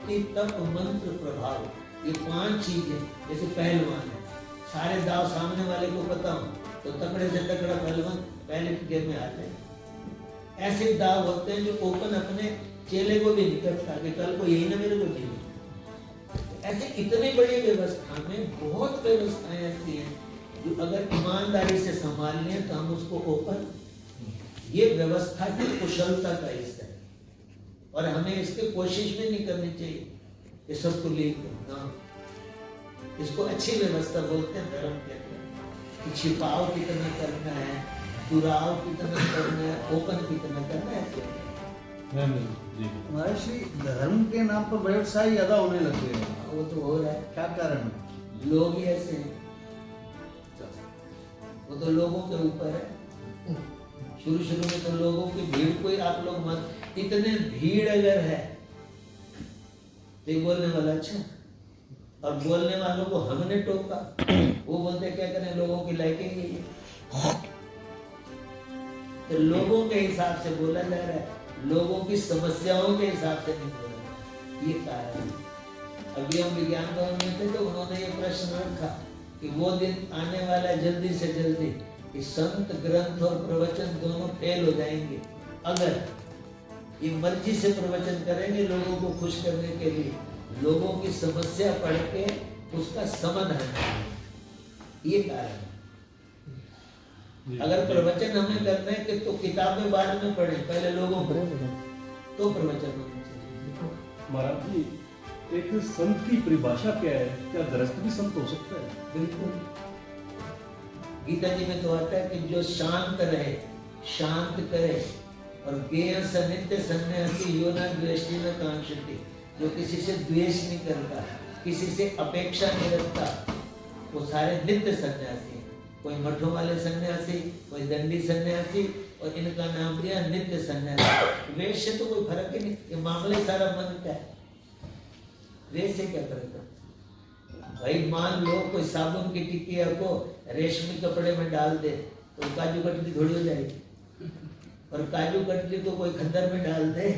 शक्ति, तप, मंत्र, प्रभाव, ये 5 चीजें। जैसे पहलवान है, सारे दाव सामने वाले को पता हो तो तगड़े से तगड़ा पहलवान पहले गेम में आते हैं। ऐसे दाव होते हैं जो ओपन अपने चेले को भी नहीं करता कि कल को यही ना मेरे को जीवे। ऐसे इतनी बड़ी व्यवस्था में बहुत व्यवस्थाएं ऐसी हैं जो अगर ईमानदारी से संभालनी है तो हम उसको ओपन, ये व्यवस्था की कुशलता का हिस्सा है और हमें इसकी कोशिश भी नहीं करनी चाहिए ये सबको लेकर। हाँ, इसको अच्छी व्यवस्था बोलते हैं, धर्म कहते हैं कि छिपाव कितना करना है, दुराव कितना करना है, ओपन कितना करना है। महर्षि, धर्म के नाम पर व्यवसाय ज्यादा होने लग गए हैं। वो तो हो रहा है, क्या कारण है? लोग ही ऐसे हैं, वो तो लोगों के ऊपर है। शुरू में तो लोगों की भीड़ को ही आप लोग मत, इतने भीड़ अगर है तो ये बोलने वाला अच्छा, और बोलने वालों को हमने टोका, वो बोलते क्या करें, लोगों की लाइकिंग ही है। तो लोगों के हिसाब से बोला जा रहा है, लोगों की समस्याओं के हिसाब से नहीं बोला जा रहा, ये कारण है। अभी हम विज्ञान भवन में थे तो उन्होंने ये प्रश्न रखा कि वो दिन आने वाला है जल्दी से जल्दी कि संत ग्रंथ और प्रवचन दोनों फेल हो जाएंगे अगर ये मर्जी से प्रवचन करेंगे लोगों को खुश करने के लिए, लोगों की समस्या पढ़ के उसका समाधान करेंगे, ये कारण है। अगर प्रवचन हमें करने के तो किताबें बाद में पढ़े, पहले लोगों को तो प्रवचन होना चाहिए। महाराज जी, एक संत की परिभाषा क्या है? क्या गृहस्थ भी संत हो सकता है? बिल्कुल, गीता जी में तो आता है कि जो शांत रहे, शांत करे और ज्ञेय स नित्य सन्यासी यो न द्वेष्टि न कांक्षति, जो किसी से द्वेष नहीं करता, किसी से अपेक्षा नहीं रखता, वो सारे नित्य सन्यासी हैं। कोई मठों वाले सन्यासी, कोई दंडी सन्यासी, और इनका नाम दिया नित्य सन्यासी। वेश से तो कोई फर्क ही नहीं, ये मामले सारा मन का है, वेश से क्या फर्क है भाई? मान लो कोई साबुन की टिकिया को रेशमी कपड़े में डाल दे तो काजू कतली थोड़ी हो जाएगी, और काजू कतली को कोई खद्दर में डाल दे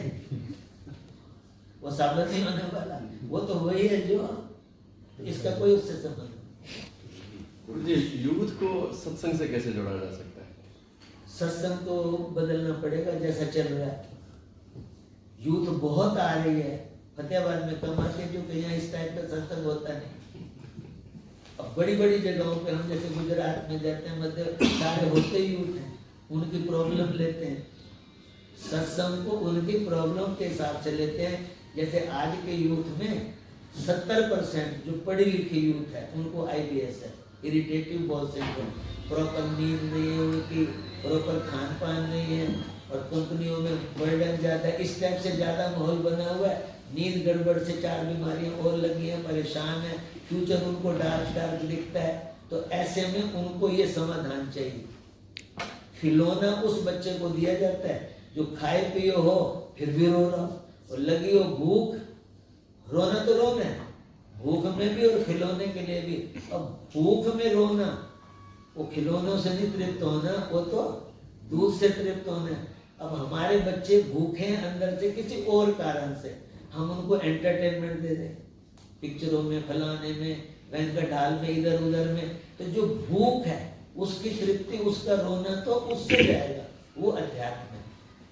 वो साबुन नहीं होने वाला, वो तो वही है जो, इसका कोई उससे संबंध नहीं। जी, यूथ को सत्संग से कैसे जोड़ा जा सकता है? सत्संग को बदलना पड़ेगा जैसा चल रहा है। यूथ बहुत आ रही है, फतेहाबाद में कम आते हैं, जो कि यहाँ इस टाइप का सत्संग होता नहीं। अब बड़ी बड़ी जगहों पे हम जैसे गुजरात में जाते हैं, मध्य सारे होते ही यूथ हैं, उनकी प्रॉब्लम लेते हैं, सत्संग को उनकी प्रॉब्लम के हिसाब से लेते हैं। जैसे आज के यूथ में 70% जो पढ़ी लिखी यूथ है उनको IBS है, इरिटेटिव बॉल सिंड्रोम, प्रॉपर नींद नहीं है उनकी, प्रॉपर खान पान नहीं है, और कंपनियों में बर्डन ज़्यादा है, इस टाइप से ज़्यादा माहौल बना हुआ है। नींद गड़बड़ से 4 बीमारियां और लगी हैं, परेशान है, फ्यूचर उनको डार्क दिखता है। तो ऐसे में उनको ये समाधान चाहिए। खिलौना उस बच्चे को दिया जाता है जो खाए पिए हो फिर भी रो रहा हो, और लगी हो भूख, रोना तो रोना है, भूख में भी और खिलौने के लिए भी। अब भूख में रोना, वो खिलौनों से नहीं तृप्त होना, वो तो दूध से तृप्त होना। अब हमारे बच्चे भूखे हैं अंदर से किसी और कारण से, हम उनको एंटरटेनमेंट दे दें, पिक्चरों में, फलाने में, वेंकट हाल में, इधर उधर में। तो जो भूख है उसकी तृप्ति, उसका रोना तो उससे जाएगा, वो अध्यात्म है,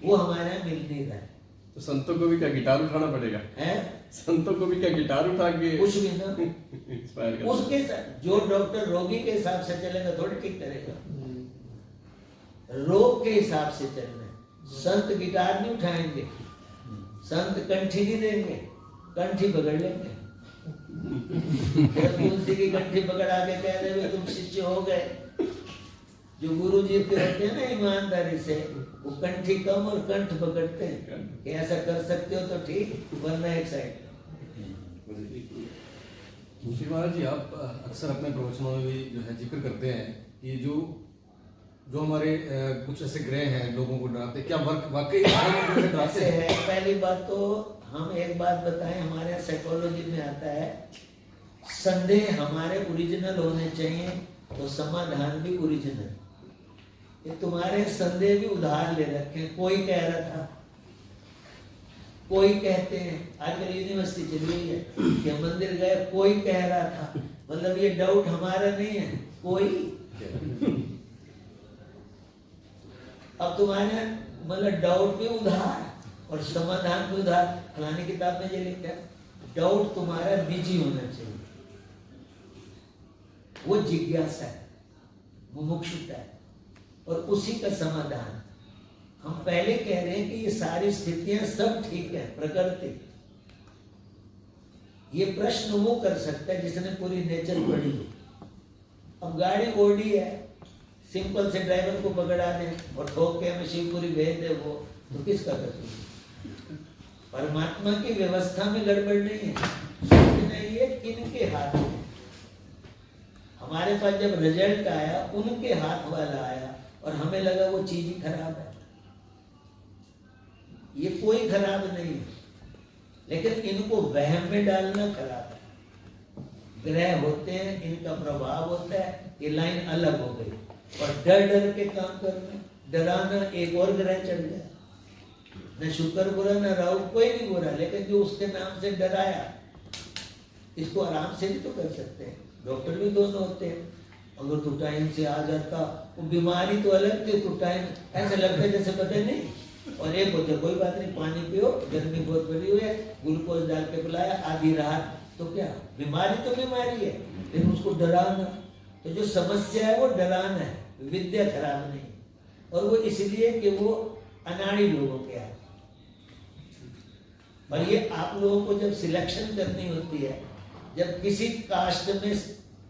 वो हमारे यहाँ मिल नहीं रहा है। तो संतों को भी क्या गिटार उठाना पड़ेगा? है संतों को भी क्या गिटार उठा के कुछ भी ना इंस्पायर करना? उसके साथ जो डॉक्टर रोगी के हिसाब से चलेगा थोड़ी ठीक करेगा, रोग के हिसाब से चलना है। संत गिटार नहीं उठाएंगे, संत कंठी नहीं देंगे, कंठी पकड़ लेंगे। तुलसी की कंठी पकड़ा के कह रहे तुम शिष्य हो गए। जो गुरु जी के होते हैं ना ईमानदारी से, वो कंठी कम और कंठ पकड़ते हैं कि ऐसा कर सकते हो तो ठीक, वरना एक साइड। श्री महाराज जी, आप अक्सर अपने प्रवचनों में भी जो है जिक्र करते हैं कि जो हमारे कुछ ऐसे ग्रह हैं लोगों को डराते, क्या वाकई डराते हैं? पहली बात तो हम एक बात बताएं, हमारे यहाँ साइकोलॉजी में आता है संदेह हमारे ओरिजिनल होने चाहिए तो समाधान भी ओरिजिनल। ये तुम्हारे संदेह भी उधार ले रखे। कोई कह रहा था कोई कहते हैं, आजकल यूनिवर्सिटी चल रही है कि मंदिर गए, कोई कह रहा था, मतलब ये डाउट हमारा नहीं है, कोई। अब तुम्हारे मतलब डाउट भी उधार और समाधान भी उधार। फलानी किताब में ये लिखा है, डाउट तुम्हारा निजी होना चाहिए, वो जिज्ञासा है, मुमुक्षुता है, और उसी का समाधान। हम पहले कह रहे हैं कि ये सारी स्थितियां सब ठीक है, प्रकृति। ये प्रश्न वो कर सकता है जिसने पूरी नेचर पढ़ी हो। अब गाड़ी ओडी है, सिंपल से ड्राइवर को पकड़ा दे और ठोक के हमें शिवपुरी भेज दे, वो तो किसका कसूर? परमात्मा की व्यवस्था में गड़बड़ नहीं है। सोचना ये किनके हाथ में। हमारे पास जब रिजल्ट आया, उनके हाथ वाला आया और हमें लगा वो चीज ही खराब है। ये कोई खराब नहीं है, लेकिन इनको वहम में डालना खराब है। ग्रह होते हैं, इनका प्रभाव होता है, ये लाइन अलग हो गई। और डर डर के काम करना, डराना, एक और ग्रह चढ़ गया। न शुक्र बुरा न राहु, कोई नहीं बुरा, लेकिन जो उसके नाम से डराया, इसको आराम से भी तो कर सकते हैं। डॉक्टर भी दोनों होते हैं। अगर तू टाइम से आ जाता, वो बीमारी तो अलग थी, तू टाइम ऐसा लगता है जैसे पता नहीं। और एक होते कोई बात नहीं, पानी पियो, गर्मी बहुत बड़ी हुई है, ग्लूकोज डाल के पिलाया, आधी राहत, तो क्या बीमारी तो बीमारी है, लेकिन उसको डराना। तो जो समस्या है वो डराना है, विद्या खराब नहीं। और वो इसलिए कि वो अनाड़ी लोगों के हैं। और ये आप लोगों को जब सिलेक्शन करनी होती है, जब किसी कास्ट में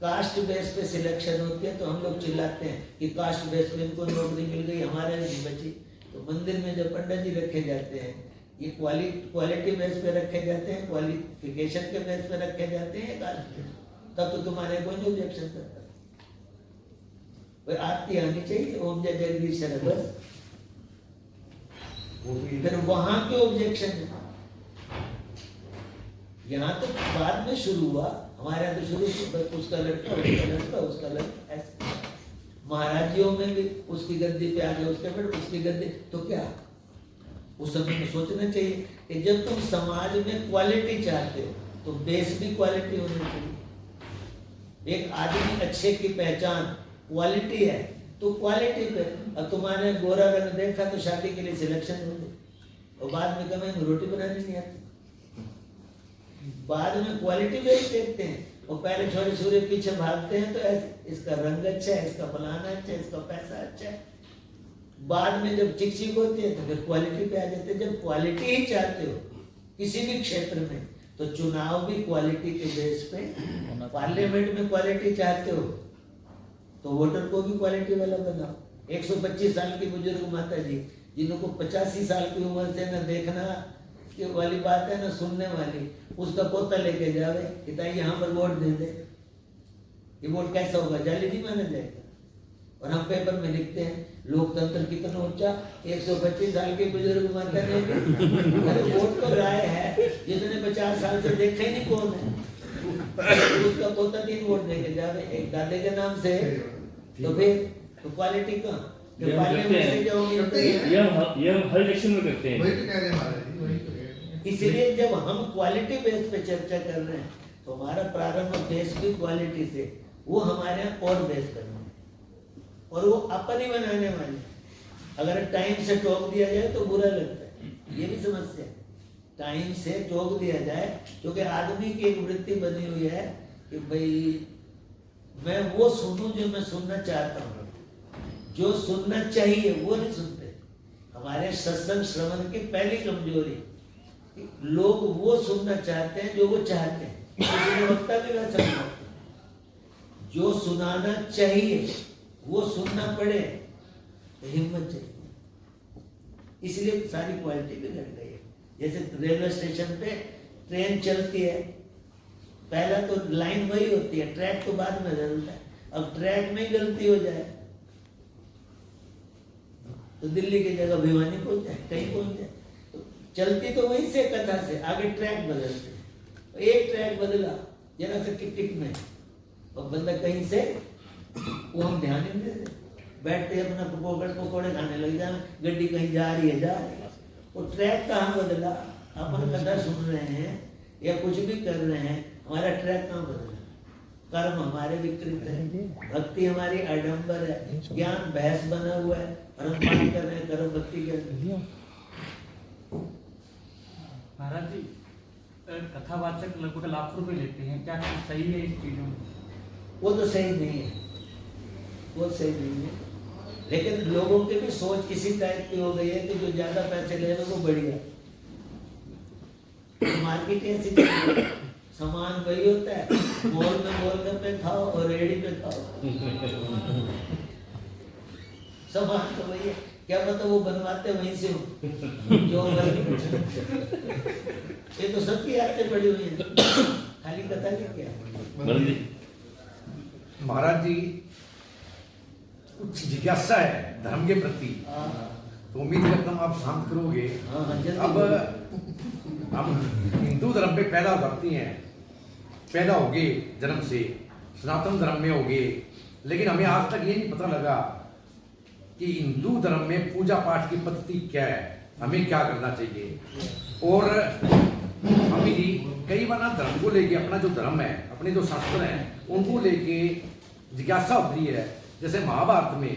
कास्ट बेस पे सिलेक्शन होती है, तो हम लोग चिल्लाते हैं कि कास्ट बेस पे इनको नौकरी मिल गई, हमारे नहीं बची। तो मंदिर में जब पंडित जी रखे जाते हैं, ये क्वालिटी बेस पे रखे जाते हैं, क्वालिफिकेशन के बेस पे रखे जाते हैं, तब तो तुम्हारे कोई नहीं ऑब्जेक्शन करता। आरती आनी चाहिए, ओम जय जगदीश है, बस। फिर वहां के ऑब्जेक्शन है। यहाँ तो बाद में शुरू हुआ, हमारे यहाँ तो शुरू उसका लड़का, उसका लड़का, उसका लड़का, ऐसे महाराजियों में भी उसकी गद्दी पे आ गए, उसके फिर उसकी गद्दी। तो क्या उस समय में सोचना चाहिए कि जब तुम समाज में क्वालिटी चाहते हो, तो बेस भी क्वालिटी होनी चाहिए। एक आदमी अच्छे की पहचान क्वालिटी है, तो क्वालिटी पे। अब तुम्हारे गोरा रंग देखा तो शादी के लिए सिलेक्शन हो गई, और बाद में कमें रोटी बनानी नहीं आती। बाद में क्वालिटी बेस देखते हैं, और पहले छोटे छोटे पीछे भागते हैं, तो ऐसे इसका रंग अच्छा है, इसका फलाना अच्छा है, इसका पैसा अच्छा है। बाद में जब चिक चिक होती है तो फिर क्वालिटी पे आ जाते हैं। जब क्वालिटी ही चाहते हो किसी भी क्षेत्र में, तो चुनाव भी क्वालिटी के बेस पे। पार्लियामेंट में क्वालिटी चाहते हो तो वोटर को भी क्वालिटी वाला बनाओ। 125 साल की बुजुर्ग माता जी, जिनको 85 साल की उम्र से न देखना की वाली बात है, न सुनने वाली, उसका पोता लेके जावे कि ताई यहाँ पर वोट दे दे, ये वोट कैसा होगा, जाली नहीं माना जाएगा। और हम पेपर में लिखते हैं लोकतंत्र कितना ऊंचा, 125 साल के बुजुर्ग माता ने अरे वोट तो राय है, जिसने 50 साल से देखा ही नहीं कौन है, उसका पोता 3 वोट देके जावे एक दादे के नाम से। तो फिर तो क्वालिटी का पार्लियामेंट से जो ये हम हर इलेक्शन में करते हैं। वही तो कह रहे हैं महाराज जी, वही तो कह रहे हैं। इसलिए जब हम क्वालिटी बेस पे चर्चा कर रहे हैं, तो हमारा प्रारंभ बेस भी क्वालिटी से, वो हमारे यहाँ और बेस करना है, और वो अपन ही बनाने वाले। अगर टाइम से टोक दिया जाए तो बुरा लगता है, ये भी समस्या है। टाइम से टोक दिया जाए, क्योंकि आदमी की एक वृत्ति बनी हुई है कि भाई मैं वो सुनूं जो मैं सुनना चाहता हूँ, जो सुनना चाहिए वो नहीं सुनते। हमारे सत्संग श्रवण की पहली कमजोरी, लोग वो सुनना चाहते हैं जो वो चाहते हैं, इसलिए वक्ता भी वैसा सुनाते हैं। जो सुनाना चाहिए वो सुनना पड़े तो हिम्मत चाहिए, इसलिए सारी क्वालिटी बिगड़ गई है। जैसे रेलवे स्टेशन पे ट्रेन चलती है, पहला तो लाइन वही होती है, ट्रैक तो बाद में बदलता है। अब ट्रैक में ही गलती हो जाए तो दिल्ली की जगह भिवानी पहुंच जाए, कहीं पहुंच जाए। तो चलती तो वहीं से कथा से, आगे ट्रैक बदलते। एक ट्रैक बदला जरा सा टिकट में, और बंदा कहीं से, वो हम ध्यान नहीं देते, बैठते अपना पकौड़े खाने लग जाए, गड्डी कहीं जा रही है, वो ट्रैक कहाँ बदला, अपन कथा सुन रहे हैं या कुछ भी कर रहे हैं, हमारा ट्रैक कहाँ बदला? कर्म हमारे विकृत है, भक्ति हमारी आडंबर है, ज्ञान बहस बना हुआ है और हम पाठ कर रहे हैं, कर्म भक्ति कर रहे हैं। महाराज जी, कथावाचक लगभग लाख रुपए लेते हैं, क्या चीज सही है इस चीजों में? वो तो सही नहीं है, वो सही नहीं है, लेकिन लोगों की भी सोच इसी टाइप की हो गई है कि जो ज्यादा पैसे ले रहे वो बढ़िया। मार्केट ऐसी चल रही है, सामान वही होता है, मॉल में गोलगप्पे खाओ और रेडी पे खाओ, सामान तो वही है, क्या पता वो बनवाते वहीं से हो जो ये तो सबकी आदतें पड़ी हुई है, खाली कथा की क्या। महाराज जी, कुछ जिज्ञासा है धर्म के प्रति, तो उम्मीद करता हूँ आप शांत करोगे। अब हम हिंदू धर्म पे पैदा करती हैं, पैदा हो गए जन्म से, सनातन धर्म में हो गए, लेकिन हमें आज तक ये नहीं पता लगा कि हिंदू धर्म में पूजा पाठ की पद्धति क्या है, हमें क्या करना चाहिए। और हमें कई बार ना धर्म को लेके, अपना जो धर्म है, अपने जो शास्त्र हैं, उनको लेके जिज्ञासा होती है। जैसे महाभारत में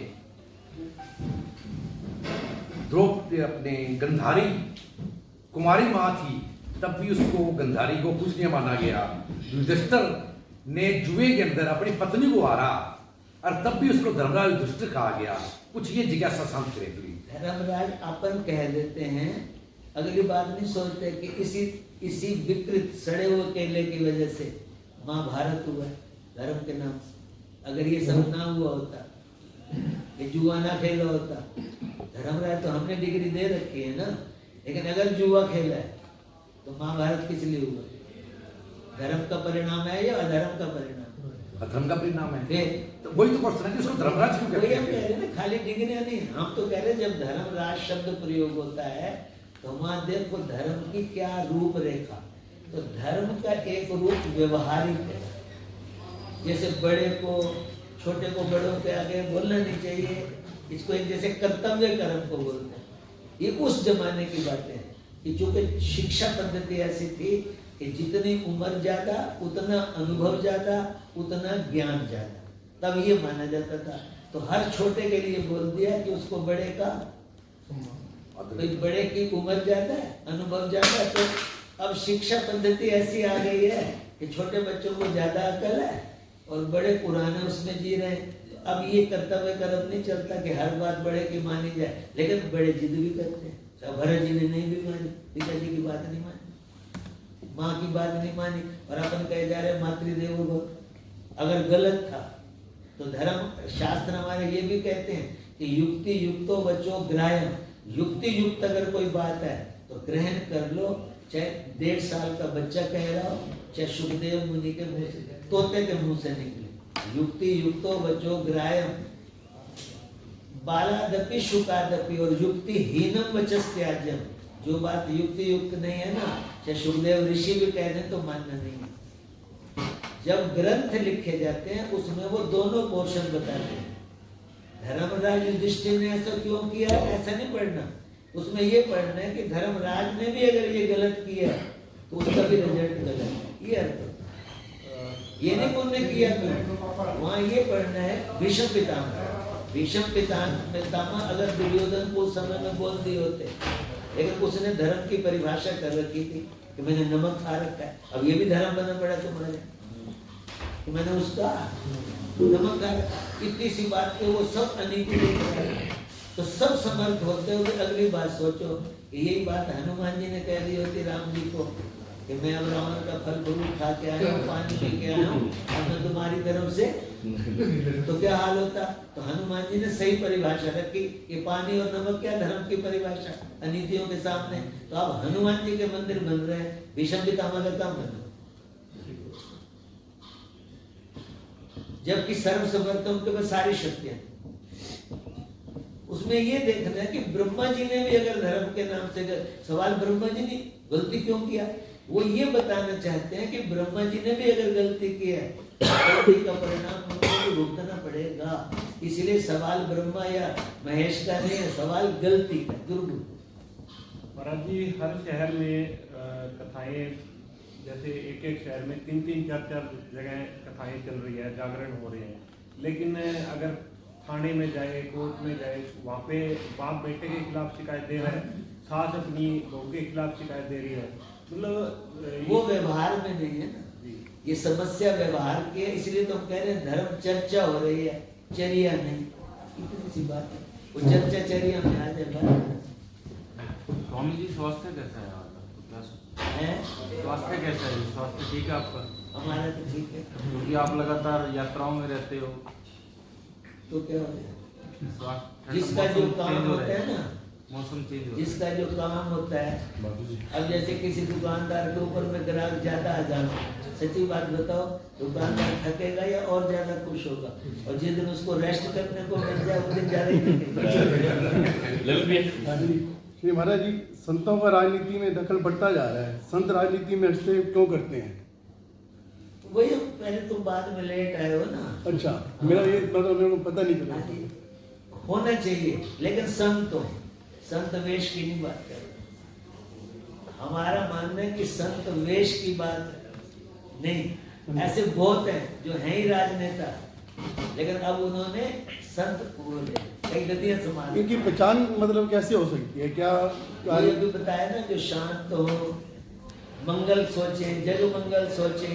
द्रौपदी अपने गंधारी कुमारी माँ थी, तब भी उसको गंधारी को पूजनीय माना गया। युधिष्ठिर ने जुए के अंदर अपनी पत्नी को हारा और तब भी उसको धर्मराज युधिष्ठिर कहा गया। कुछ ये जिज्ञासा शांत करे हुई। धर्मराज अपन कह देते हैं, अगली बात नहीं सोचते कि इसी विकृत सड़े हुए केले की वजह से महाभारत हुआ धर्म के नाम से। अगर ये सब ना हुआ होता, ये जुआ ना खेला होता, धर्मराज तो हमने डिग्री दे रखी है ना, लेकिन अगर जुआ खेला है तो महाभारत किस लिए हुआ? धर्म का परिणाम है या अधर्म का परिणाम? अधर्म का परिणाम है। फिर तो वही तो क्वेश्चन है कि उसको धर्मराज क्यों कहते वही हम कह हैं? रहे हैं ना, खाली डिग्रियां नहीं, हम तो कह रहे हैं जब धर्मराज शब्द प्रयोग होता है तो वहां देखो धर्म की क्या रूपरेखा। तो धर्म का एक रूप व्यवहारिक है, जैसे बड़े को छोटे को बड़ों के आगे बोलना नहीं चाहिए, इसको एक जैसे कर्तव्य कर्म को बोलते हैं। ये उस जमाने की बातें हैं कि चूंकि शिक्षा पद्धति ऐसी थी कि जितनी उम्र ज्यादा उतना अनुभव ज्यादा उतना ज्ञान ज्यादा, तब ये माना जाता था। तो हर छोटे के लिए बोल दिया कि उसको बड़े का, तो बड़े की उम्र ज्यादा है अनुभव ज्यादा है, तो अब शिक्षा पद्धति ऐसी आ गई है कि छोटे बच्चों को ज्यादा अकल है और बड़े पुराने उसमें जी रहे हैं। अब ये कर्तव्य कर्म नहीं चलता कि हर बात बड़े की मानी जाए, लेकिन बड़े जिद भी करते हैं। भरत जी ने नहीं भी मानी, पिताजी की बात नहीं मानी, माँ की बात नहीं मानी, और अपन कहे जा रहे मातृदेवो भव। अगर गलत था तो धर्म शास्त्र हमारे ये भी कहते हैं कि युक्ति युक्तो वचो ग्राह्यम, युक्ति युक्त अगर कोई बात है तो ग्रहण कर लो, चाहे 1.5 साल का बच्चा कह रहा हो, चाहे सुखदेव मुनि के मुंह से, तोते के मुंह से निकले। युक्ति युक्तो वचो ग्राह्यम बालादपि शुकादपि, और युक्ति हीनम वचस त्याज्यम। जो बात युक्ति युक्त नहीं है ना, चाहे सुखदेव ऋषि भी कह दें तो मानना नहीं है। जब ग्रंथ लिखे जाते हैं उसमें वो दोनों पोर्शन बताते हैं। धर्मराज युधिष्ठिर ने ऐसा क्यों किया, ऐसा नहीं पढ़ना, उसमें ये पढ़ना है कि धर्मराज ने भी अगर ये गलत किया तो उसका भी रिजल्ट गलत है, ये अर्थ। ये नहीं उन्होंने किया क्यों, वहाँ ये पढ़ना है भीष्म पितामह। भीष्म पितामह अगर दुर्योधन को उस समय में बोल दिए होते, लेकिन उसने धर्म की परिभाषा कर रखी थी कि मैंने नमक खा रखा है। अब ये भी धर्म बना पड़ा तुम्हारे कि मैंने उसका नमक खा रखा, इतनी सी बात पे वो सब अनीति लेकर, तो सब समर्थ होते हुए अगली बात सोचो कि यही बात हनुमान जी ने कह दी होती राम जी को कि मैं अब रावण का फल फ्रूट खा के आया हूँ, पानी पी के आया हूँ, अब मैं तुम्हारी तरफ से, तो क्या हाल होता। तो हनुमान जी ने सही परिभाषा रखी कि पानी और नमक क्या धर्म की परिभाषा अनीतियों के सामने। तो अब हनुमान जी के मंदिर बन रहे हैं, भीष्म पितामह का काम बना, जबकि सर्वसमर्थ उनके पास सारी शक्तियां। उसमें ये देखना है कि ब्रह्मा जी ने भी अगर धर्म के नाम से, सवाल ब्रह्मा जी ने गलती क्यों किया, वो ये बताना चाहते हैं कि ब्रह्मा जी ने भी अगर गलती की है गलती का परिणाम उनको भी भुगतना पड़ेगा। इसलिए सवाल ब्रह्मा या महेश का नहीं है, सवाल गलती का, दुर्बुद्धि। महाराज जी, हर शहर में कथाएं, जैसे एक एक शहर में 3-3, 4-4 जगह कथाएं चल रही है, जागरण हो रहे हैं, लेकिन अगर थाने में जाए, कोर्ट में जाए, वहाँ पे बाप बेटे के खिलाफ शिकायत दे रहा है, सास अपनी बहू के खिलाफ शिकायत दे रही है, मतलब वो व्यवहार में नहीं है ना, ये समस्या व्यवहार की है। इसलिए तो हम कह रहे हैं धर्म चर्चा हो रही है, चर्या नहीं। इतनी सी बात है, वो चर्चा चर्या में आ जाए। स्वामी जी, स्वास्थ्य कैसा है आपका? स्वास्थ्य कैसा है? स्वास्थ्य ठीक है आपका? हमारा तो ठीक है, क्योंकि आप लगातार यात्राओं में रहते हो, तो क्या हो गया? स्वास्थ्य जिसका जो काम होता है ना, मौसम चेंज हो जिसका जो काम होता है, अब जैसे किसी दुकानदार के ऊपर में ग्राहक ज्यादा आ जाए, सच्ची बात बताओ, दुकानदार थकेगा या और ज्यादा खुश होगा? और जिस दिन उसको रेस्ट करने को मिल जाए उस दिन ज्यादा ही थकेगा। श्री महाराज जी, संतों का राजनीति में दखल बढ़ता जा रहा है, संत राजनीति में हस्तक्षेप क्यों करते हैं? वही पहले तुम बाद में लेट आए हो ना। अच्छा, मेरा ये मतलब मेरे को पता नहीं चला। होना चाहिए, लेकिन संत वेश की नहीं बात कर रहे। हमारा मानना है कि संत वेश की बात नहीं। ऐसे बहुत हैं जो हैं ही राजनेता, लेकिन अब उन्होंने संत बोले, कई गतियां संभाली। इनकी पहचान मतलब कैसे हो सकती है? क्या ये भी बताया ना, जो शांत हो, मंगल सोचे, जग मंगल सोचे,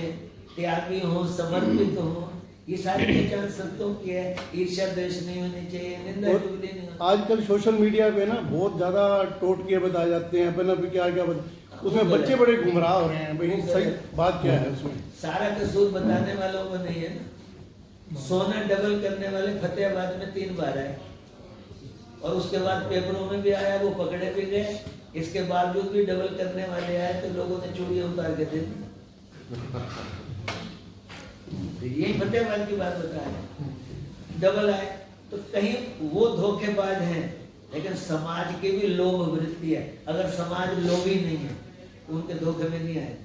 त्यागी हो, समर्पित हो, ये सारी पहचान संतों की है। ईर्ष्या द्वेष नहीं होनी चाहिए, निंदा चुगली नहीं होनी। आजकल सोशल मीडिया पे ना बहुत ज्यादा टोटके बताए जाते हैं, अपना भी क्या क्या उसमें बच्चे बड़े गुमराह हो रहे हैं। भाई सही बात क्या है उसमें? सारा कसूर बताने वालों को नहीं है ना। सोना डबल करने वाले फतेहाबाद में 3 बार आए, और उसके बाद पेपरों में भी आया, वो पकड़े भी गए। इसके बावजूद भी डबल करने वाले आए तो लोगों ने चूड़ियां उतार के दे दी। यही फतेहाबाद की बात बता रहे। डबल आए तो कहीं वो धोखेबाज हैं, लेकिन समाज की भी लोभ वृत्ति है। अगर समाज लोभी नहीं है तो उनके धोखे में नहीं आए।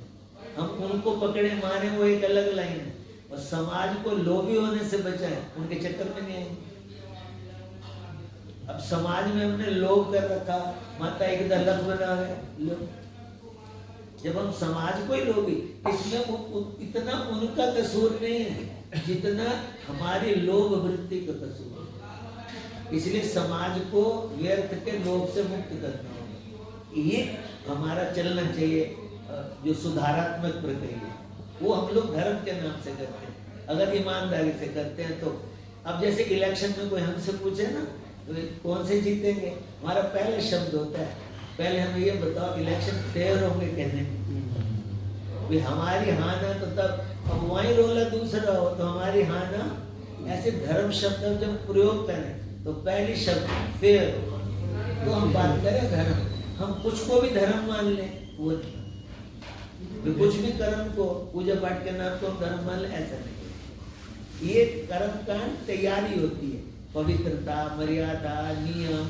हम उनको पकड़े मारे, वो एक अलग लाइन है, और समाज को लोभी होने से बचाएं, उनके चक्कर में नहीं आएंगे। अब समाज में हमने लोभ कर रखा, माता एक दलक बना रहे लोग। जब हम समाज को ही लोभी, इसमें इतना उनका कसूर नहीं है जितना हमारी लोभ वृत्ति का कसूर है। इसलिए समाज को व्यर्थ के लोभ से मुक्त करना होगा। ये हमारा चलना चाहिए। जो सुधारात्मक प्रक्रिया वो हम लोग धर्म के नाम से करते हैं, अगर ईमानदारी से करते हैं तो। अब जैसे इलेक्शन में कोई हमसे पूछे ना तो कौन से जीतेंगे, हमारा पहले शब्द होता है, पहले हमें ये बताओ इलेक्शन फेयर होंगे कहने भी हमारी हाँ ना, तो तब अब वही रोला दूसरा हो तो हमारी हाँ ना। ऐसे धर्म शब्द जब प्रयोग करें तो पहली शब्द फेयर हो, तो हम बात करें धर्म। हम कुछ को भी धर्म मान लें, वो नहीं, कुछ भी कर्म को पूजा पाठ के नाम को धर्म मान लें, ऐसा नहीं। ये कर्म कांड तैयारी होती है, पवित्रता, मर्यादा, नियम,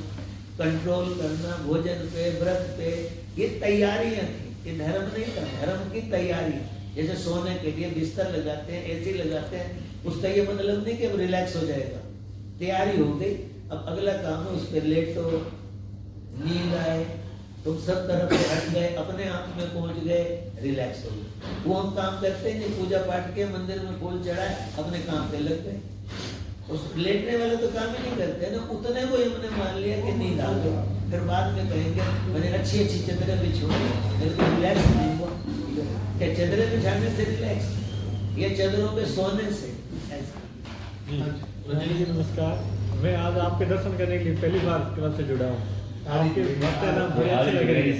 कंट्रोल करना, भोजन पे, व्रत पे, ये तैयारियां थी। ये धर्म नहीं था, धर्म की तैयारी। जैसे सोने के लिए बिस्तर लगाते हैं, एसी लगाते हैं, उसका ये मतलब नहीं कि अब रिलैक्स हो जाएगा, तैयारी हो गई, अब अगला काम है उस पर लेटो, नींद आए, तुम सब तरफ से हट गए, अपने आप में पहुंच गए, रिलैक्स हो गए। वो हम काम करते हैं, पूजा पाठ के मंदिर में फूल चढ़ाए, अपने काम पे लग गए। उस लेटने वाले तो काम ही नहीं करते ना, उतने को हमने मान लिया कि नींद आ गई, फिर बाद में कहेंगे मैंने अच्छी अच्छी चदरें बिछोड़ी, मेरे को रिलैक्स नहीं हुआ। क्या चदरें बिछाने से रिलैक्स, ये चदरों पे सोने से ऐसा। जी नमस्कार, मैं आज आपके दर्शन करने के लिए पहली बार क्लब से जुड़ा हूँ। आपके बातें ना बड़ी अच्छी लग रही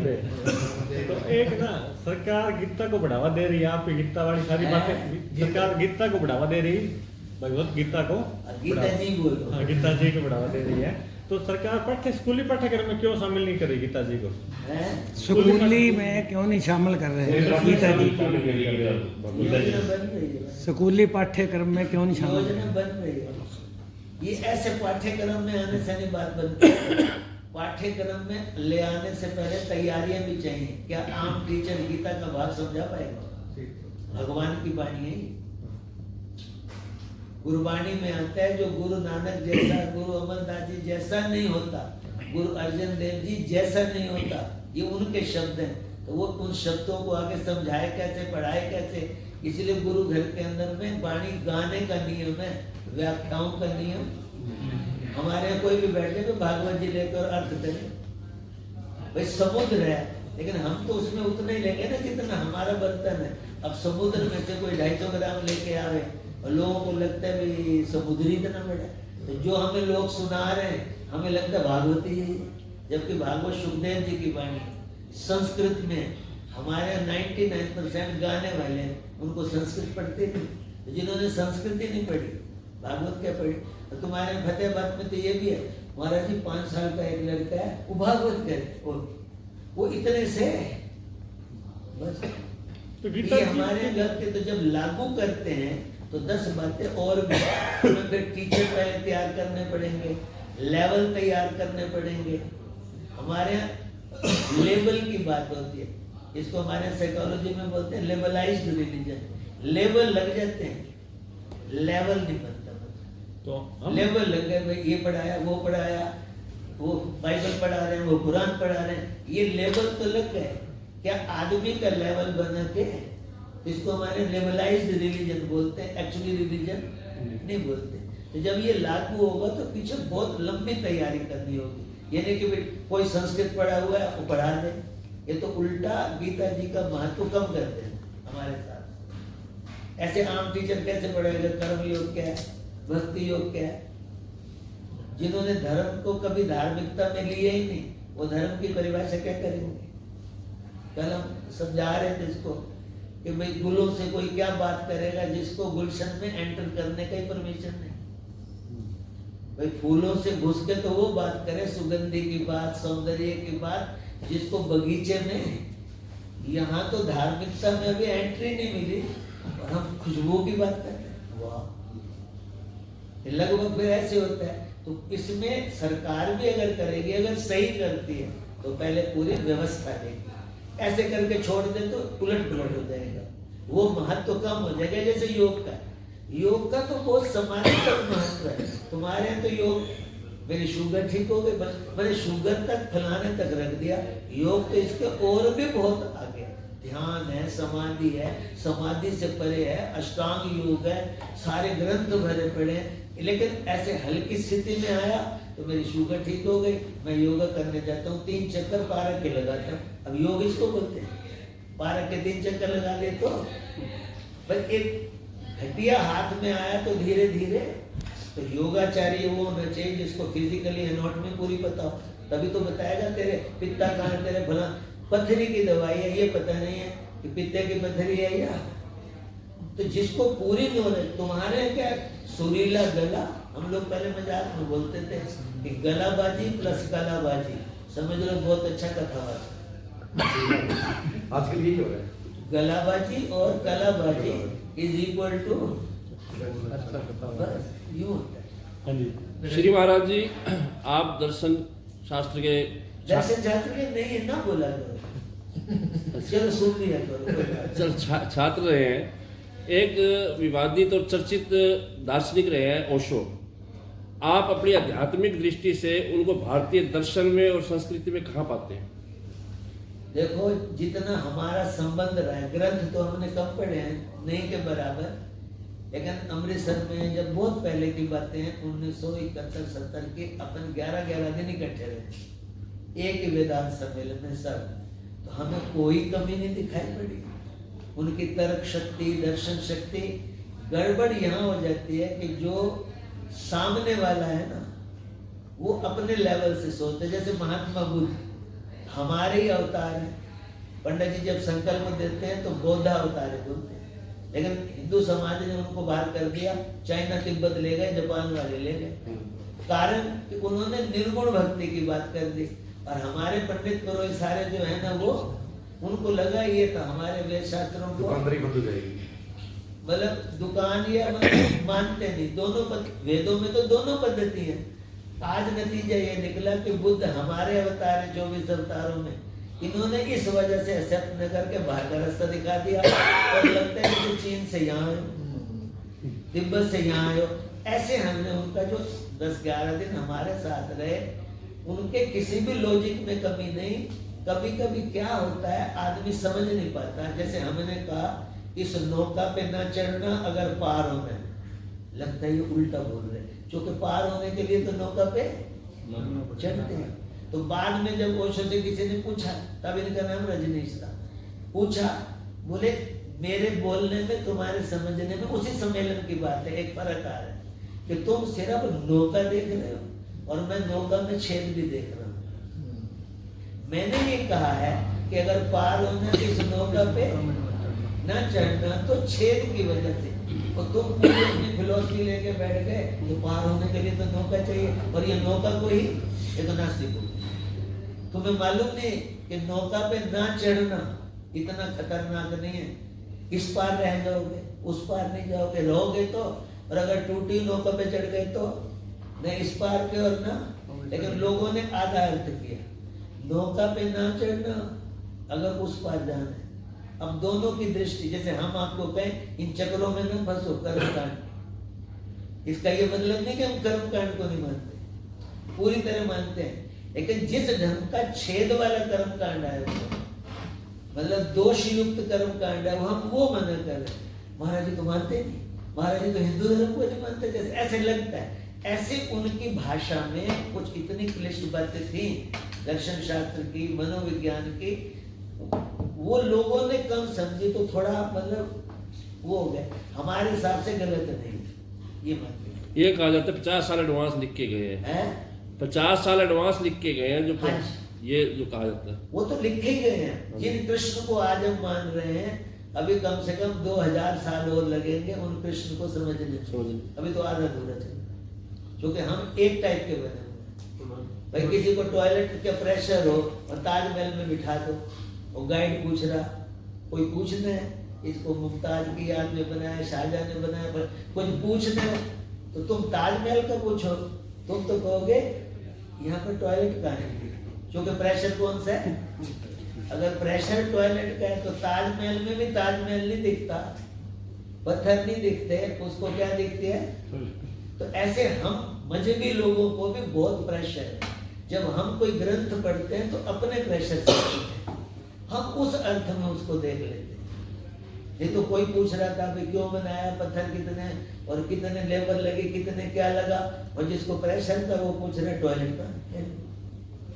है। तो एक ना सरकार गीता को बढ़ावा दे रही है, आपकी गीता वाली सारी बातें, सरकार गीता को बढ़ावा दे रही है, भगवत गीता को, गीता जी बोलो। हाँ, गीता जी को बढ़ावा दे रही है। तो सरकार स्कूली पाठ्यक्रम में क्यों शामिल नहीं कर रही गीता जी को? स्कूली में क्यों नहीं शामिल कर रहे हैं गीता जी? योजना बन रही है, स्कूली पाठ्यक्रम में क्यों नहीं शामिल? योजना बन रही है। ये ऐसे पाठ्यक्रम में आने से नहीं बात बनती। पाठ्यक्रम में ले आने से पहले तैयारियां भी चाहिए। क्या आम टीचर गीता का भाव समझा पाएगा? भगवान की वाणी है, गुरुवाणी में आता है, जो गुरु नानक जैसा, गुरु अमरदास जी जैसा नहीं होता गुरु अर्जन देव जी जैसा नहीं होता, ये उनके शब्द हैं, तो वो उन शब्दों को आगे समझाए कैसे, पढ़ाए कैसे। इसलिए गुरु घर के अंदर में वाणी गाने का नियम है, व्याख्याओं का नियम। हमारे यहाँ कोई भी बैठ जाए तो भागवत जी लेकर अर्थ करे, भाई समुद्र है, लेकिन हम तो उसमें उतना ही लेंगे ना जितना हमारा बर्तन है। अब समुद्र में से कोई 250 ग्राम लेके आवे और लोगों को लगता है भाई समुद्री इतना बड़ा, तो जो हमें लोग सुना रहे हैं हमें लगता है भागवती है, जबकि भागवत सुखदेव जी की वाणी संस्कृत में। हमारे 99% गाने वाले हैं, उनको संस्कृत पढ़ते नहीं, तो जिन्होंने संस्कृत ही नहीं पढ़ी भागवत क्या पढ़ी। तो तुम्हारे फतेहाबाद में तो ये भी है, महाराज जी 5 साल का एक लड़का है, वो भागवत करे, वो इतने से बस। तो ये हमारे गलती, तो जब लागू करते हैं तो 10 बातें और भी हमें फिर टीचर पहले तैयार करने पड़ेंगे, लेवल तैयार करने पड़ेंगे। हमारे यहाँ लेवल की बात होती है, इसको हमारे साइकोलॉजी में बोलते हैं लेवलाइज्ड रिलीजन। लेवल लग जाते हैं, लेवल नहीं बनता। तो लेवल लग गए, भाई ये पढ़ाया, वो पढ़ाया, वो बाइबल पढ़ा रहे हैं, वो कुरान पढ़ा रहे हैं, ये लेवल तो लग गए। क्या आदमी का लेवल बना के, इसको हमारे लेवलाइज्ड रिलीजन बोलते हैं, एक्चुअली रिलीजन नहीं बोलते। तो जब ये लागू होगा तो पीछे बहुत लंबी तैयारी करनी होगी। ये नहीं कि भाई कोई संस्कृत पढ़ा हुआ है वो पढ़ा दे, ये तो उल्टा गीता जी का महत्व कम करते हैं हमारे साथ। ऐसे आम टीचर कैसे पढ़ेगा कर्म योग क्या है, भक्ति योग क्या है। जिन्होंने धर्म को कभी धार्मिकता में लिए ही नहीं, वो धर्म की परिभाषा क्या करेंगे। कल हम समझा रहे थे इसको कि भाई गुलों से कोई क्या बात करेगा जिसको गुलशन में एंटर करने का ही परमिशन नहीं। भाई फूलों से घुस के तो वो बात करे, सुगंधी की बात, सौंदर्य की बात, जिसको बगीचे में। यहाँ तो धार्मिकता में अभी एंट्री नहीं मिली और हम खुशबू की बात कर रहे हैं। वाह, लगभग फिर ऐसे होता है। तो इसमें सरकार भी अगर करेगी, अगर सही करती है तो पहले पूरी व्यवस्था देगी। ऐसे करके छोड़ दे तो उलट पुलट हो जाएगा, वो महत्व कम हो जाएगा। जैसे योग का तो बहुत समानांतर महत्व है। तुम्हारे यहाँ तो योग, मेरी शुगर ठीक हो गई, मैंने शुगर तक फलाने तक रख दिया। योग तो इसके और भी बहुत आगे, ध्यान है, समाधि है, समाधि से परे है, अष्टांग योग है, सारे ग्रंथ भरे पड़े हैं। लेकिन ऐसे हल्की स्थिति में आया तो मेरी शुगर ठीक हो गई, मैं योगा करने जाता हूँ, 3 चक्कर पार्क के लगाता हूँ। अब योग इसको बोलते हैं, पार्क के 3 चक्कर लगा ले तो। पर एक घटिया हाथ में आया तो धीरे धीरे, तो योगाचार्य वो होना चाहिए जिसको फिजिकली एनाटॉमी पूरी पता हो, तभी तो बताएगा तेरे पित्ता कहाँ है, तेरे भला पथरी की दवाई है ये पता नहीं है कि पित्ते की पथरी है या। तो जिसको पूरी नॉलेज, तुम्हारे क्या सुरीला गला, हम लोग पहले मजाक में बोलते थे कि गलाबाजी प्लस कलाबाजी, समझ लो बहुत अच्छा कथावाचक। आजकल यही हो रहा है, गलाबाजी और कलाबाजी इज इक्वल टू यूं होता है। श्री महाराज जी, आप दर्शन शास्त्र के नहीं है ना, बोला करो, चलो सुन लिया करो। छात्र रहे हैं, एक विवादित और चर्चित दार्शनिक रहे हैं ओशो। आप अपनी आध्यात्मिक दृष्टि से उनको भारतीय दर्शन में और संस्कृति में कहाँ पाते हैं? देखो, जितना हमारा संबंध रहा है, ग्रंथ तो हमने कम पढ़े हैं, नहीं के बराबर, लेकिन अमृतसर में जब बहुत पहले की बातें हैं, 1971-70 के, अपन 11 दिन इकट्ठे रहे एक ही वेदांत सम्मेलन में सब, तो हमें कोई कमी नहीं दिखाई पड़ी। उनकी तर्क शक्ति, दर्शन शक्ति। गड़बड़ यहाँ हो जाती है कि जो सामने वाला है ना, वो अपने लेवल से सोचते। जैसे महात्मा बुद्ध हमारे ही अवतार हैं। पंडित जी जब संकल्प देते हैं तो बौद्ध अवतार बोलते हैं, लेकिन हिंदू समाज ने उनको बाहर कर दिया, चाइना तिब्बत ले गए, जापान वाले ले गए। कारण कि उन्होंने निर्गुण भक्ति की बात कर दी। और हमारे पंडित पुरोहित सारे जो है ना, वो उनको लगा ये था हमारे वेद शास्त्रों को दुकानदारी बंद हो जाएगी, मतलब दुकान या मतलब मानते नहीं। दोनों वेदों में तो दोनों पद्धति है। आज नतीजा ये निकला कि बुद्ध हमारे अवतार है 24 अवतारों में। इन्होंने इस वजह से एक्सेप्ट न करके बाहर का रास्ता दिखा दिया और लगता है कि चीन से यहाँ आए, तिब्बत से यहाँ आए। ऐसे हमने उनका जो 10-11 दिन हमारे साथ रहे, उनके किसी भी लॉजिक में कमी नहीं। कभी कभी क्या होता है, आदमी समझ नहीं पाता। जैसे हमने कहा इस नौका पे ना चढ़ना अगर पार होना है, लगता है ये उल्टा बोल रहे, क्योंकि पार होने के लिए तो नौका पे चढ़ते हैं। तो बाद में जब ओशो से किसी ने पूछा, तब इनका नाम रजनीश था, पूछा, बोले मेरे बोलने में तुम्हारे समझने में उसी सम्मेलन की बात है, एक फर्क आ रहा है कि तुम सिर्फ नौका देख रहे हो और मैं नौका में छेद भी देख रहा हूँ। मैंने ये कहा है कि अगर पार होना है इस नौका पे ना चढ़ना तो छेद की वजह से, और तुम पूरी अपनी फिलॉसफी लेके बैठ गए तो पार होने के लिए तो नौका चाहिए, और ये नौका को ही ये तो नास्तिक हो। तुम्हें मालूम नहीं कि नौका पे ना चढ़ना इतना खतरनाक नहीं है, इस पार रह जाओगे उस पार नहीं जाओगे, रहोगे तो, और अगर टूटी नौका पे चढ़ गए तो न इस पार के और ना। लेकिन लोगों ने आधा अर्थ किया, नौका पे ना चढ़ना अगर उस पार जाना है। अब दोनों की दृष्टि, जैसे हम आपको कहें इन चक्रों में न फंसो कर्मकांड, इसका ये मतलब नहीं कि हम कर्मकांड को नहीं मानते, पूरी तरह मानते हैं, लेकिन जिस ढंग का छेद वाला कर्मकांड है, मतलब दोष युक्त कर्मकांड है, हम वो मना कर रहे हैं। महाराज जी तो मानते नहीं, महाराज जी तो हिंदू धर्म को नहीं मानते, जैसे ऐसे लगता है। ऐसे उनकी भाषा में कुछ इतनी क्लिष्ट बातें थी दर्शन शास्त्र की, मनोविज्ञान की, वो लोगों ने कम समझी तो थोड़ा मतलब वो हो गया। हमारे हिसाब से गलत नहीं, ये मान ये कहा जाता है 50 साल एडवांस लिख के गए हैं, 50 साल एडवांस लिख के गए हैं, जो ये जो कहा जाता है वो तो लिखे ही गए हैं। जिन कृष्ण को आज हम मान रहे हैं, अभी कम से कम 2000 साल और लगेंगे उन कृष्ण को समझने में। अभी तो आधा अधूरा चल, क्योंकि हम एक टाइप के बने हुए। भाई किसी को टॉयलेट का प्रेशर हो और ताजमहल में बिठा दो, वो गाइड पूछ रहा, कोई पूछना है इसको मुमताज की याद में बनाया, शाहजहां ने बनाया, पर कुछ पूछना है तो तुम ताजमहल का पूछो, तुम तो कहोगे यहाँ पर टॉयलेट कहाँ है, क्योंकि प्रेशर कौन सा है। अगर प्रेशर टॉयलेट का है तो ताजमहल में भी ताजमहल नहीं दिखता, पत्थर नहीं दिखते, उसको क्या दिखते हैं। तो ऐसे हम मजहबी लोगों को भी बहुत प्रेशर है। जब हम कोई ग्रंथ पढ़ते हैं तो अपने प्रेशर से पढ़ते हैं, हम उस अर्थ में उसको देख लेते हैं। ये तो कोई पूछ रहा था कि क्यों बनाया, पत्थर कितने और कितने लेबर लगे, कितने क्या लगा, और जिसको प्रेशर था वो पूछ रहा टॉयलेट का,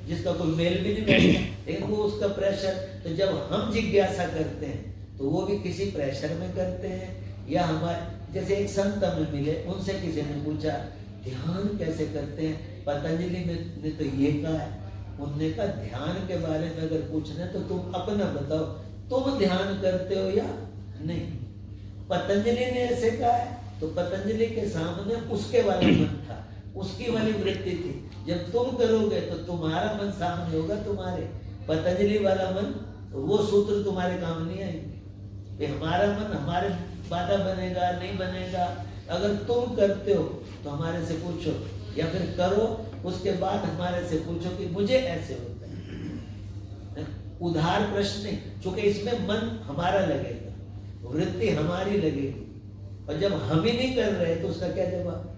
जिसका कोई मेल भी नहीं बैठता, लेकिन वो उसका प्रेशर। तो जब हम जिज्ञासा करते हैं तो वो भी किसी प्रेशर में करते हैं। या हमारे जैसे एक संत में मिले, उनसे किसी ने पूछा ध्यान कैसे करते हैं, पतंजलि ने तो ये कहा है, उनने कहा ध्यान के बारे में अगर पूछना है तो तुम अपना बताओ, तुम ध्यान करते हो या नहीं। पतंजलि ने ऐसे कहा है तो पतंजलि के सामने उसके वाला मन था, उसकी वाली वृत्ति थी। जब तुम करोगे तो तुम्हारा मन सामने होगा, तुम्हारे पतंजलि वाला मन, तो वो सूत्र तुम्हारे काम नहीं आएंगे। हमारा मन हमारे बाधा बनेगा नहीं बनेगा। अगर तुम करते हो तो हमारे से पूछो, या फिर करो उसके बाद हमारे से पूछो कि मुझे ऐसे होता है। उधार प्रश्न नहीं, क्योंकि इसमें मन हमारा लगेगा, वृत्ति हमारी लगेगी, और जब हम ही नहीं कर रहे तो उसका क्या जवाब।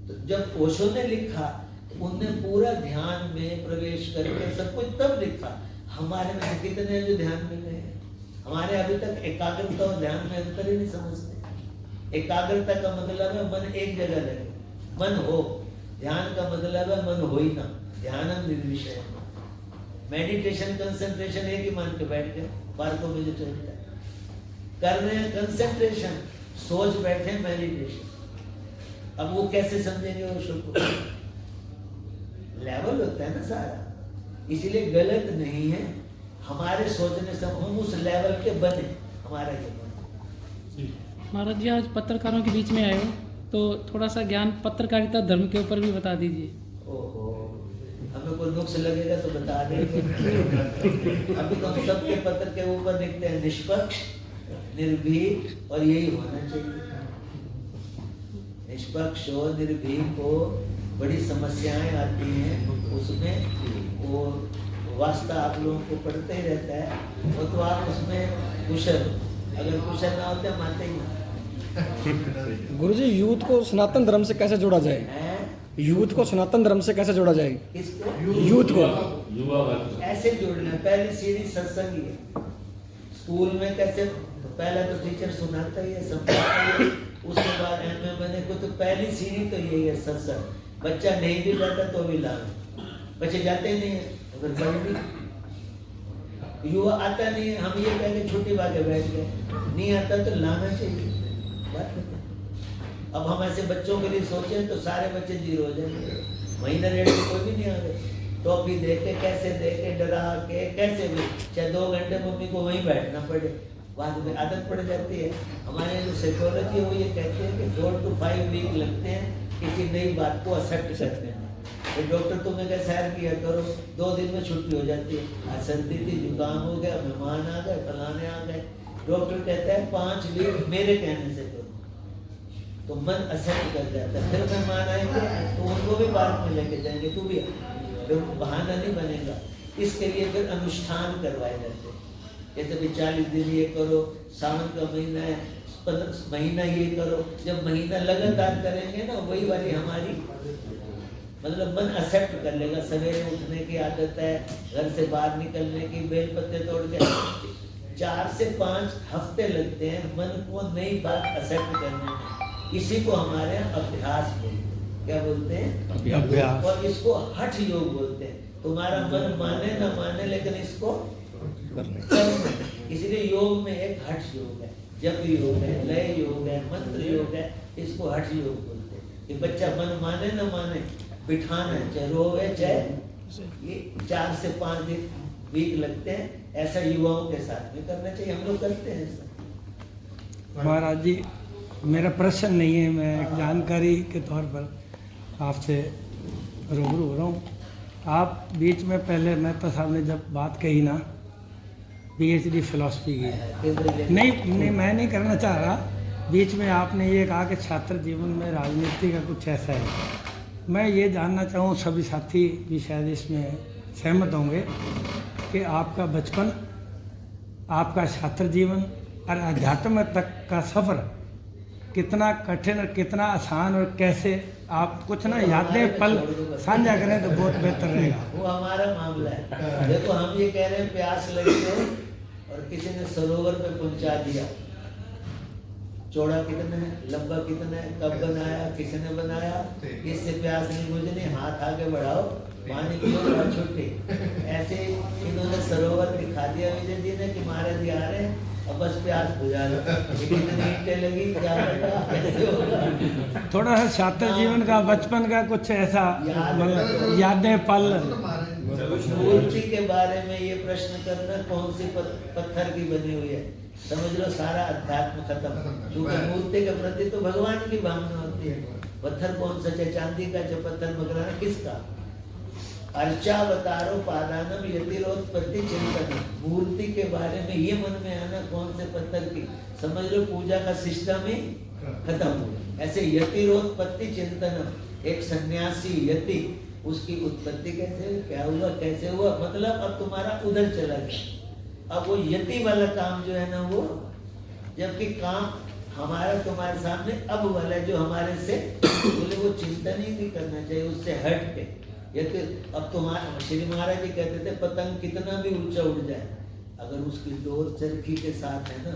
तो जब ओशो ने लिखा तो उनने पूरा ध्यान में प्रवेश करके सब कुछ तब लिखा। हमारे में से कितने हैं जो ध्यान में गए हैं। हमारे अभी तक एकाग्रता और ध्यान में अंतर ही नहीं समझते। एकाग्रता का मतलब है मन एक जगह लगे, मन हो। ध्यान का मतलब है मन हो ही ना, ध्यानम निर्विषय। मेडिटेशन कंसंट्रेशन एक ही मान के बैठ गए, पार्कों में जो चलता है कर रहे हैं कंसंट्रेशन, सोच बैठे मेडिटेशन। अब वो कैसे समझेंगे ओशो को। लेवल होता है ना सारा, इसीलिए गलत नहीं है हमारे सोचने से, हम उस लेवल के बने, हमारा ये बने। महाराज जी आज पत्रकारों के बीच में आए हो तो थोड़ा सा ज्ञान पत्रकारिता धर्म के ऊपर भी बता दीजिए। ओहो, हमें कोई नुक्स लगेगा तो बता देंगे। अभी तो हम सबके पत्र के ऊपर लिखते हैं निष्पक्ष, निर्भीक, और यही होना चाहिए। निष्पक्ष और निर्भीक हो, बड़ी समस्याएं आती हैं उसमें, वो वास्ता आप लोगों को पढ़ते ही रहता है, वो तो आप उसमें कुशल, अगर कुशल ना होते मानते ही ना। गुरुजी यूथ को सनातन धर्म से कैसे जोड़ा जाए? यूथ को सनातन धर्म से कैसे जोड़ा जाएगा? किसको? यूथ को युवा वर्ग ऐसे जोड़ना। पहली सीढ़ी सत्संग ही है। स्कूल में कैसे? तो पहला तो टीचर सुनाता ही है, समझाता ही है, उसके बाद एमए बने को। तो पहली सीढ़ी तो यही है, सत्संग। बच्चा नहीं भी जाता तो भी लाना, बच्चे जाते ही नहीं है, अगर बड़े भी युवा आता नहीं है, हम ये कह के छुट्टी भागे बैठ गए, नहीं आता तो लाना चाहिए। बात करते हैं। अब हम ऐसे बच्चों के लिए सोचें तो सारे बच्चे जीरो हो जाएंगे। महीना डेढ़ में कोई भी नहीं आ रहे, टॉपी दे के कैसे दे के डरा के कैसे भी, चाहे 2 घंटे मम्मी को वहीं बैठना पड़े, बाद में आदत पड़ जाती है। हमारे जो साइकोलॉजी है वो ये कहते हैं कि 4 to 5 वीक लगते हैं किसी नई बात को एक्सेप्ट करने में। तो डॉक्टर तुम्हें क्या सैर किया करो, 2 दिन में छुट्टी हो जाती है। आज सर्दी थी, जुकाम हो गया, मेहमान आ गए, फलाने आ गए, डॉक्टर कहता है 5 वीक मेरे कहने से करो, तो मन एक्सेप्ट कर जाता है। फिर मेहमान आएंगे तो उनको भी पार्क में लेके जाएंगे, तू भी फिर बहाना नहीं बनेगा। इसके लिए फिर अनुष्ठान करवाए जाते हैं। जैसे भी 40 दिन ये करो, सावन का महीना है, 15 महीना ये करो। जब महीना लगातार करेंगे ना, वही वाली हमारी मतलब मन एक्सेप्ट कर लेगा। सवेरे उठने की आदत है, घर से बाहर निकलने की, बेल पत्ते तोड़ के 4 से 5 हफ्ते लगते हैं मन को नई बात एक्सेप्ट करने में। इसी को हमारे यहाँ अभ्यास बोलते हैं। क्या बोलते हैं? अभ्यास। और इसको हठ योग बोलते हैं। तुम्हारा मन माने ना माने, लेकिन इसको करना। इसलिए योग में एक हठ योग है, जप योग है, लय योग है, मंत्र योग है, इसको हठ योग बोलते हैं। कि बच्चा मन माने ना माने, बिठाना है, चाहे रोवे चाहे। ये 4 से 5 दिन वीक लगते हैं। ऐसा युवाओं के साथ में करना चाहिए, हम लोग करते हैं ऐसा। महाराज जी, मेरा प्रश्न नहीं है, मैं एक जानकारी के तौर पर आपसे रूबरू हो रहा हूँ। आप बीच में पहले मेहता साहब ने जब बात कही ना PhD फिलॉसफी की, नहीं मैं नहीं करना चाह रहा। बीच में आपने ये कहा कि छात्र जीवन में राजनीति का कुछ ऐसा है। मैं ये जानना चाहूँ, सभी साथी भी शायद इसमें सहमत होंगे, कि आपका बचपन, आपका छात्र जीवन और अध्यात्म तक का सफ़र कितना कठिन और कितना आसान, और कैसे आप कुछ ना यादें पल साझा करें तो बहुत बेहतर रहेगा। वो हमारा मामला है। देखो, हम ये कह रहे हैं प्यास लगी हो और किसी ने सरोवर पे पहुंचा दिया। चौड़ा कितना है, लंबा कितना है, कब बनाया, किसने बनाया, इससे प्यास नहीं बुझनी, हाथ आगे बढ़ाओ, पानी पियो और छुट्टी। ऐसे इन्होंने सरोवर दिखा दिया विजय जी ने कि महाराज जी आ रहे हैं, अब बस प्यास बुझा लो। कितनी ईंटें लगी, क्या लगा, कैसे होगा। थोड़ा सा छात्र जीवन का, बचपन का कुछ ऐसा मतलब यादें पल। मूर्ति के बारे में ये प्रश्न करना, कौन सी पत्थर की बनी हुई है, समझ लो सारा अध्यात्म खत्म। क्योंकि मूर्ति के प्रति तो भगवान की भावना होती है। पत्थर कौन सा, चाहे चांदी का, चाहे पत्थर मकराना, किसका? अर्चावतारो पादानम यतिरोत्पत्ति चिंतन। मूर्ति के बारे में ये मन में आना, कौन से पत्थर की, समझ लो पूजा का सिस्टम ही खत्म हो। ऐसे यतिरोत्पत्ति चिंतन, एक सन्यासी यति, उसकी उत्पत्ति कैसे, क्या हुआ, कैसे हुआ, मतलब अब तुम्हारा उधर चला गया। अब वो यति वाला काम जो है ना वो, जबकि काम हमारा तुम्हारे सामने अब वाला जो हमारे से बोले, वो चिंतन ही नहीं करना चाहिए, उससे हट के। ये तो अब तुम्हारा श्री महाराज जी कहते थे, पतंग कितना भी ऊंचा उड़ जाए, अगर उसकी डोर चरखी के साथ है ना,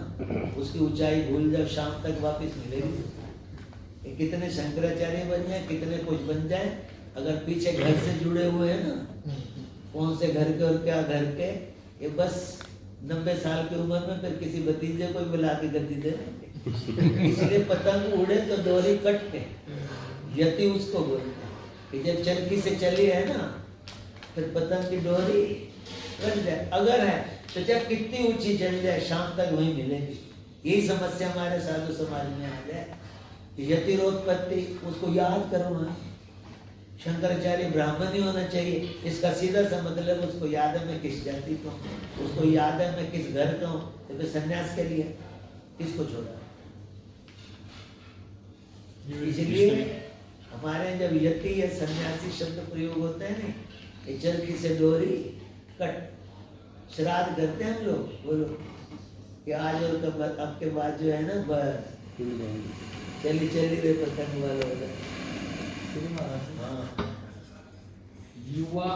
उसकी ऊंचाई भूल जाओ, शाम तक वापस मिलेगी। कितने शंकराचार्य बन जाए, कितने कुछ बन जाए, अगर पीछे घर से जुड़े हुए हैं ना, कौन से घर के और क्या घर के, ये बस 90 साल की उम्र में फिर किसी भतीजे को बुला के गद्दी दे देंगे। इसलिए पतंग उड़े तो डोरी कट के, यति उसको बोलते हैं कि जब चरखी से चली है ना, फिर पतंग की डोरी कट जाए, अगर है तो जब कितनी ऊंची चल जाए, शाम तक वहीं मिलेगी। यही समस्या हमारे साधु समाज में आ जाए। यतिरोत्पत्ति, उसको याद करो ना, शंकराचार्य ब्राह्मण ही होना चाहिए, इसका सीधा सा मतलब उसको याद है मैं किस जाति का हूँ, उसको याद है मैं किस घर का हूँ, तो फिर संन्यास के लिए किसको छोड़ा। इसलिए हमारे जब यति या सन्यासी शब्द प्रयोग होते हैं ना, ये चरखी से डोरी कट, श्राद्ध करते हैं हम लोग, बोलो कि आज और कब, अब के बाद जो है ना चली चली रे पतंग वाला होगा, हाँ। युवा